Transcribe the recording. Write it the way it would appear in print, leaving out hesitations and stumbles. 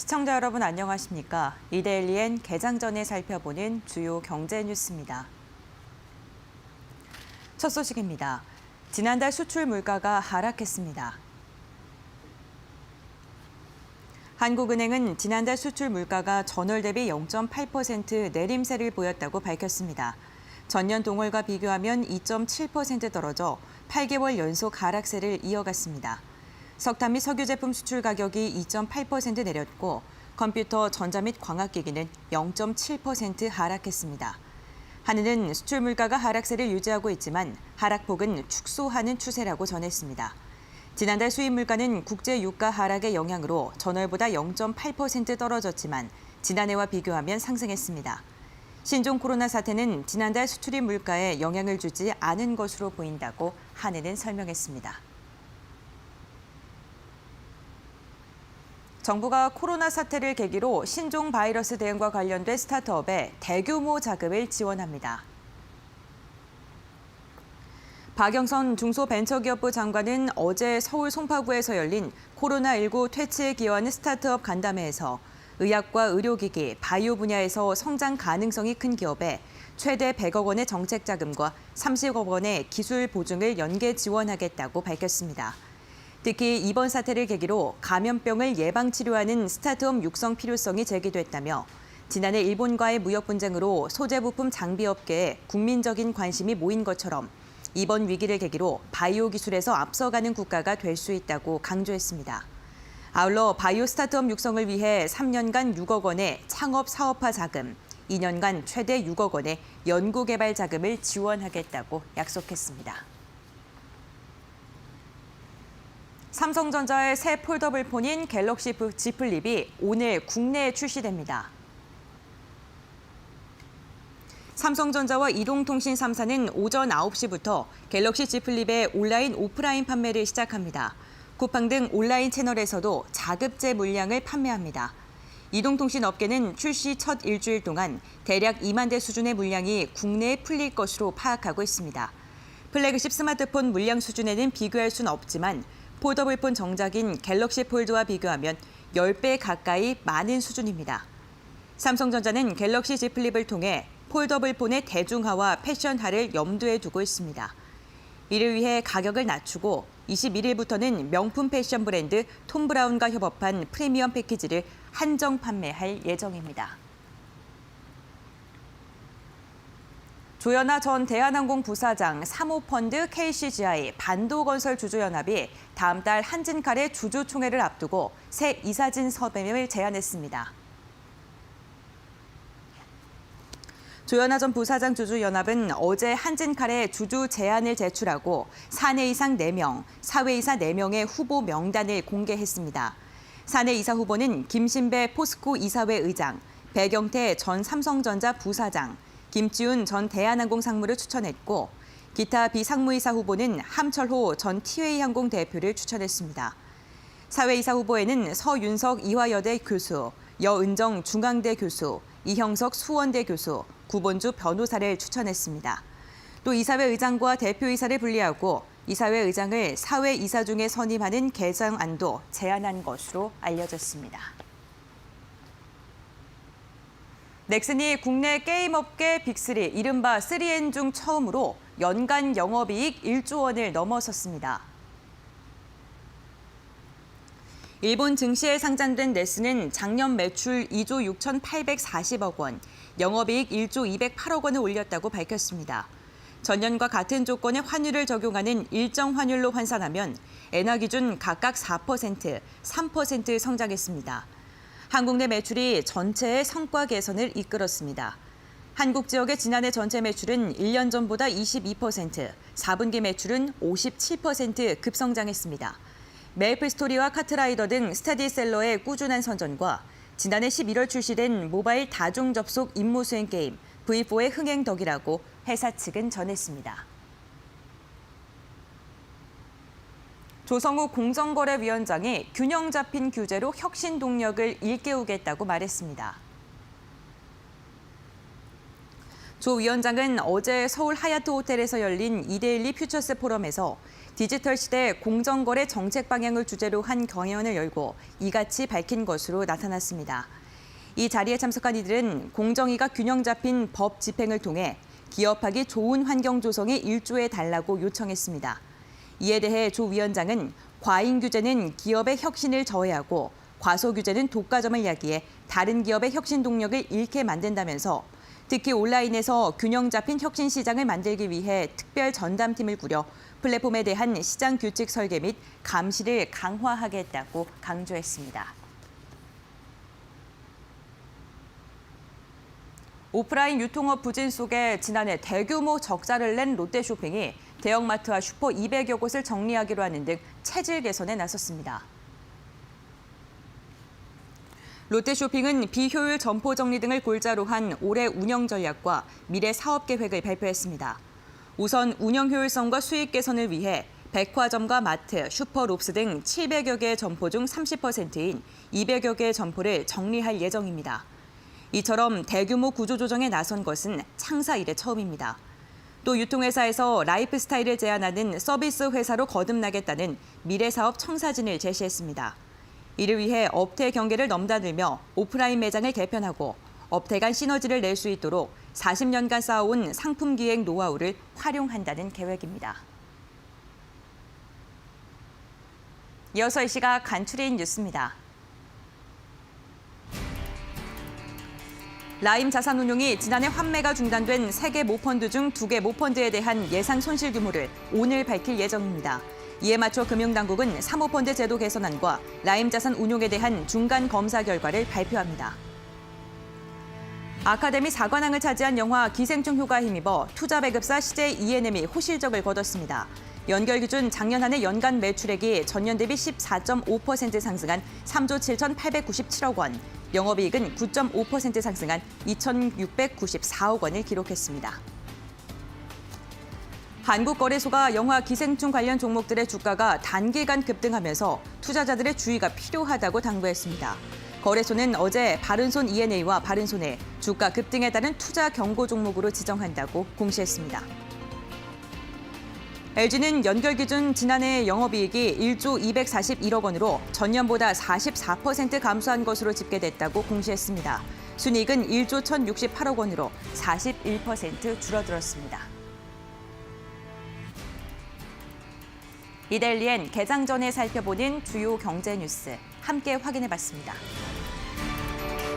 시청자 여러분 안녕하십니까? 이데일리엔 개장 전에 살펴보는 주요 경제 뉴스입니다. 첫 소식입니다. 지난달 수출 물가가 하락했습니다. 한국은행은 지난달 수출 물가가 전월 대비 0.8% 내림세를 보였다고 밝혔습니다. 전년 동월과 비교하면 2.7% 떨어져 8개월 연속 하락세를 이어갔습니다. 석탄 및 석유 제품 수출 가격이 2.8% 내렸고 컴퓨터, 전자 및 광학기기는 0.7% 하락했습니다. 한은은 수출 물가가 하락세를 유지하고 있지만 하락폭은 축소하는 추세라고 전했습니다. 지난달 수입 물가는 국제 유가 하락의 영향으로 전월보다 0.8% 떨어졌지만 지난해와 비교하면 상승했습니다. 신종 코로나 사태는 지난달 수출입 물가에 영향을 주지 않은 것으로 보인다고 한은은 설명했습니다. 정부가 코로나 사태를 계기로 신종 바이러스 대응과 관련된 스타트업에 대규모 자금을 지원합니다. 박영선 중소벤처기업부 장관은 어제 서울 송파구에서 열린 코로나19 퇴치에 기여하는 스타트업 간담회에서 의학과 의료기기, 바이오 분야에서 성장 가능성이 큰 기업에 최대 100억 원의 정책 자금과 30억 원의 기술 보증을 연계 지원하겠다고 밝혔습니다. 특히 이번 사태를 계기로 감염병을 예방치료하는 스타트업 육성 필요성이 제기됐다며 지난해 일본과의 무역 분쟁으로 소재 부품 장비 업계에 국민적인 관심이 모인 것처럼 이번 위기를 계기로 바이오 기술에서 앞서가는 국가가 될 수 있다고 강조했습니다. 아울러 바이오 스타트업 육성을 위해 3년간 6억 원의 창업 사업화 자금, 2년간 최대 6억 원의 연구개발 자금을 지원하겠다고 약속했습니다. 삼성전자의 새 폴더블 폰인 갤럭시 Z 플립이 오늘 국내에 출시됩니다. 삼성전자와 이동통신 3사는 오전 9시부터 갤럭시 Z 플립의 온라인, 오프라인 판매를 시작합니다. 쿠팡 등 온라인 채널에서도 자급제 물량을 판매합니다. 이동통신 업계는 출시 첫 일주일 동안 대략 2만 대 수준의 물량이 국내에 풀릴 것으로 파악하고 있습니다. 플래그십 스마트폰 물량 수준에는 비교할 수는 없지만 폴더블폰 정작인 갤럭시 폴드와 비교하면 10배 가까이 많은 수준입니다. 삼성전자는 갤럭시 Z 플립을 통해 폴더블폰의 대중화와 패션화를 염두에 두고 있습니다. 이를 위해 가격을 낮추고 21일부터는 명품 패션 브랜드 톰 브라운과 협업한 프리미엄 패키지를 한정 판매할 예정입니다. 조현아 전 대한항공 부사장, 사모펀드 KCGI, 반도건설 주주연합이 다음 달 한진칼의 주주총회를 앞두고 새 이사진 서명을 제안했습니다. 조현아 전 부사장 주주연합은 어제 한진칼에 주주 제안을 제출하고 사내 이상 4명, 사외 이사 4명의 후보 명단을 공개했습니다. 사내 이사 후보는 김신배 포스코 이사회 의장, 배경태 전 삼성전자 부사장, 김지훈 전 대한항공 상무를 추천했고 기타 비상무이사 후보는 함철호 전 티웨이항공 대표를 추천했습니다. 사회이사 후보에는 서윤석 이화여대 교수, 여은정 중앙대 교수, 이형석 수원대 교수, 구본주 변호사를 추천했습니다. 또 이사회 의장과 대표이사를 분리하고 이사회 의장을 사회이사 중에 선임하는 개정안도 제안한 것으로 알려졌습니다. 넥슨이 국내 게임업계 빅3, 이른바 3N 중 처음으로 연간 영업이익 1조 원을 넘어섰습니다. 일본 증시에 상장된 넥슨은 작년 매출 2조 6,840억 원, 영업이익 1조 208억 원을 올렸다고 밝혔습니다. 전년과 같은 조건의 환율을 적용하는 일정 환율로 환산하면 엔화 기준 각각 4%, 3% 성장했습니다. 한국 내 매출이 전체의 성과 개선을 이끌었습니다. 한국 지역의 지난해 전체 매출은 1년 전보다 22%, 4분기 매출은 57% 급성장했습니다. 메이플스토리와 카트라이더 등 스테디셀러의 꾸준한 선전과 지난해 11월 출시된 모바일 다중 접속 임무 수행 게임 V4의 흥행 덕이라고 회사 측은 전했습니다. 조성욱 공정거래위원장이 균형 잡힌 규제로 혁신 동력을 일깨우겠다고 말했습니다. 조 위원장은 어제 서울 하얏트 호텔에서 열린 이데일리 퓨처스 포럼에서 디지털 시대 공정거래 정책 방향을 주제로 한 경연을 열고 이같이 밝힌 것으로 나타났습니다. 이 자리에 참석한 이들은 공정위가 균형 잡힌 법 집행을 통해 기업하기 좋은 환경 조성에 일조해 달라고 요청했습니다. 이에 대해 조 위원장은 과잉 규제는 기업의 혁신을 저해하고 과소 규제는 독과점을 야기해 다른 기업의 혁신 동력을 잃게 만든다면서 특히 온라인에서 균형 잡힌 혁신 시장을 만들기 위해 특별 전담팀을 꾸려 플랫폼에 대한 시장 규칙 설계 및 감시를 강화하겠다고 강조했습니다. 오프라인 유통업 부진 속에 지난해 대규모 적자를 낸 롯데쇼핑이 대형마트와 슈퍼 200여 곳을 정리하기로 하는 등 체질 개선에 나섰습니다. 롯데쇼핑은 비효율 점포 정리 등을 골자로 한 올해 운영 전략과 미래 사업 계획을 발표했습니다. 우선 운영 효율성과 수익 개선을 위해 백화점과 마트, 슈퍼롭스 등 700여 개의 점포 중 30%인 200여 개의 점포를 정리할 예정입니다. 이처럼 대규모 구조조정에 나선 것은 창사 이래 처음입니다. 또 유통회사에서 라이프스타일을 제한하는 서비스 회사로 거듭나겠다는 미래사업 청사진을 제시했습니다. 이를 위해 업태 경계를 넘나들며 오프라인 매장을 개편하고 업태 간 시너지를 낼 수 있도록 40년간 쌓아온 상품 기획 노하우를 활용한다는 계획입니다. 이어서 이 시각 간추린 뉴스입니다. 라임 자산운용이 지난해 환매가 중단된 3개 모펀드 중 2개 모펀드에 대한 예상 손실 규모를 오늘 밝힐 예정입니다. 이에 맞춰 금융당국은 사모펀드 제도 개선안과 라임 자산 운용에 대한 중간 검사 결과를 발표합니다. 아카데미 4관왕을 차지한 영화 기생충 효과에 힘입어 투자 배급사 CJ E&M이 호실적을 거뒀습니다. 연결 기준 작년 한 해 연간 매출액이 전년 대비 14.5% 상승한 3조 7,897억 원, 영업이익은 9.5% 상승한 2,694억 원을 기록했습니다. 한국거래소가 영화 기생충 관련 종목들의 주가가 단기간 급등하면서 투자자들의 주의가 필요하다고 당부했습니다. 거래소는 어제 바른손 E&A와 바른손에 주가 급등에 따른 투자 경고 종목으로 지정한다고 공시했습니다. LG는 연결 기준 지난해 영업이익이 1조 241억 원으로 전년보다 44% 감소한 것으로 집계됐다고 공시했습니다. 순이익은 1조 1,068억 원으로 41% 줄어들었습니다. 이데일리엔 개장 전에 살펴보는 주요 경제 뉴스 함께 확인해봤습니다.